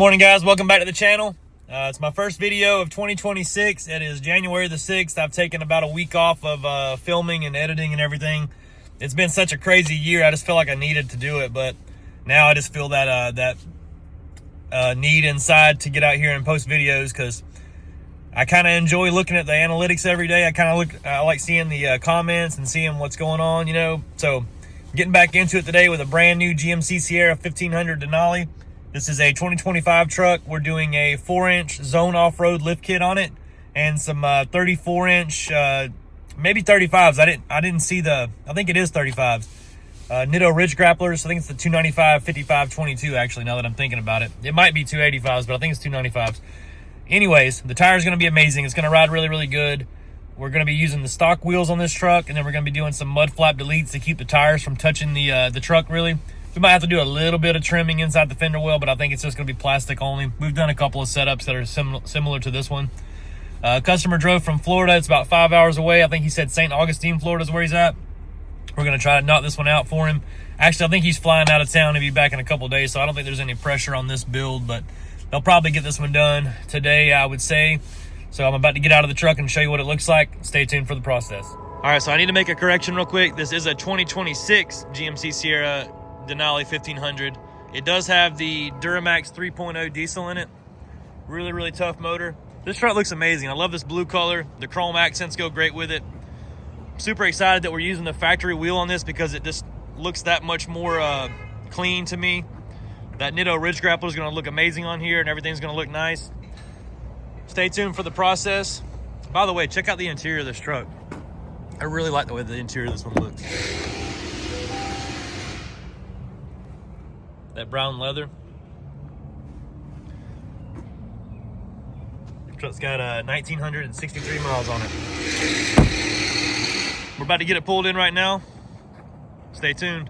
morning, guys. Welcome back to the channel. It's my first video of 2026. It is January the 6th. I've taken about a week off of filming and editing and everything. It's been such a crazy year. I just feel like I needed to do it, but now I just feel that need inside to get out here and post videos because I kind of enjoy looking at the analytics every day. I like seeing the comments and seeing what's going on, you know. So getting back into it today with a brand new GMC Sierra 1500 Denali. This is a 2025 truck. We're doing a 4-inch zone off-road lift kit on it and some 34-inch, maybe 35s. I didn't see I think it is 35s. Nitto ridge grapplers. I think it's the 295 55 22 actually, now that I'm thinking about it. It might be 285s, but I think it's 295s. Anyways, the tire is going to be amazing. It's going to ride really, really good. We're going to be using the stock wheels on this truck, and then we're going to be doing some mud flap deletes to keep the tires from touching the truck really. We might have to do a little bit of trimming inside the fender well, but I think it's just going to be plastic only. We've done a couple of setups that are similar to this one. Customer drove from Florida. It's about 5 hours away. I think he said St. Augustine, Florida is where he's at. We're going to try to knock this one out for him. Actually, I think he's flying out of town to be back in a couple days, so I don't think there's any pressure on this build, but they'll probably get this one done today, I would say. So I'm about to get out of the truck and show you what it looks like. Stay tuned for the process. All right, so I need to make a correction real quick. This is a 2026 GMC Sierra Denali 1500. It does have the Duramax 3.0 diesel in it. Really, really tough motor. This truck looks amazing. I love this blue color. The chrome accents go great with it. Super excited that we're using the factory wheel on this because it just looks that much more clean to me. That Nitto ridge grappler is going to look amazing on here and everything's going to look nice. Stay tuned for the process. By the way, check out the interior of this truck. I really like the way the interior of this one looks. That brown leather. The truck's got 1,963 miles on it. We're about to get it pulled in right now. Stay tuned.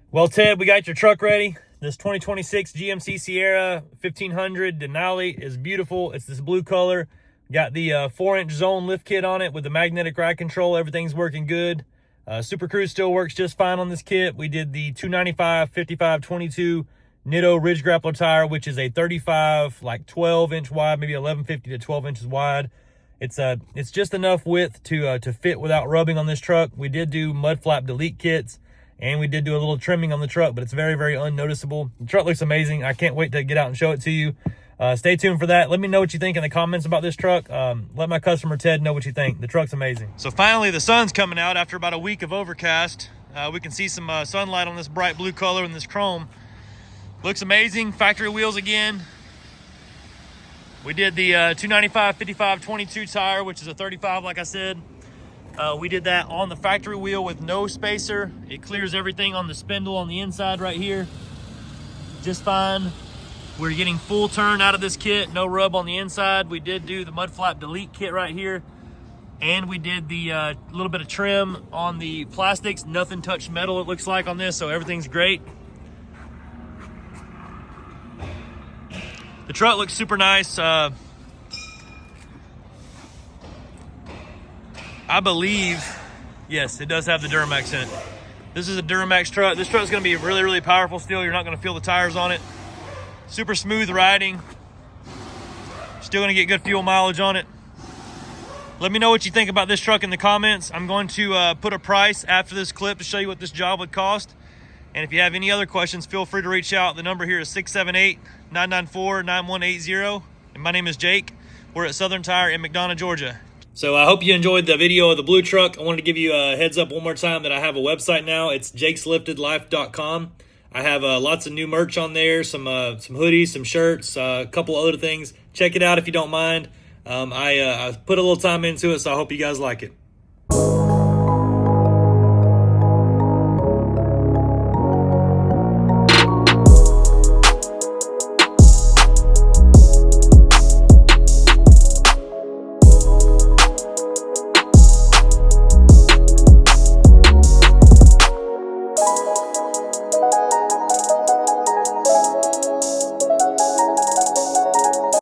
Well, Ted, we got your truck ready. This 2026 GMC Sierra 1500 Denali is beautiful. It's this blue color. Got the 4-inch zone lift kit on it with the magnetic ride control. Everything's working good. Super Cruise still works just fine on this kit. We did the 295 55 22 Nitto Ridge Grappler tire, which is a 35, like 12 inch wide, maybe 1150 to 12 inches wide. It's just enough width to fit without rubbing on this truck. We did do mud flap delete kits, and we did do a little trimming on the truck, but it's very, very unnoticeable. The truck looks amazing. I can't wait to get out and show it to you. Stay tuned for that. Let me know what you think in the comments about this truck. Let my customer Ted know what you think. The truck's amazing. So finally, the sun's coming out after about a week of overcast. We can see some sunlight on this bright blue color and this chrome. Looks amazing. Factory wheels again. We did the 295 55 22 tire, which is a 35, like I said. We did that on the factory wheel with no spacer. It clears everything on the spindle on the inside right here just fine. We're getting full turn out of this kit, no rub on the inside. We did do the mud flap delete kit right here, and we did the little bit of trim on the plastics. Nothing touched metal, it looks like, on this, so everything's great. The truck looks super nice. I believe, yes, it does have the Duramax in it. This is a Duramax truck. This truck's gonna be really, really powerful still. You're not gonna feel the tires on it. Super smooth riding. Still gonna get good fuel mileage on it. Let me know what you think about this truck in the comments. I'm going to put a price after this clip to show you what this job would cost. And if you have any other questions, feel free to reach out. The number here is 678-994-9180. And my name is Jake. We're at Southern Tire in McDonough, Georgia. So I hope you enjoyed the video of the blue truck. I wanted to give you a heads up one more time that I have a website now. It's jakesliftedlife.com. I have lots of new merch on there, some hoodies, some shirts, a couple other things. Check it out if you don't mind. I put a little time into it, so I hope you guys like it.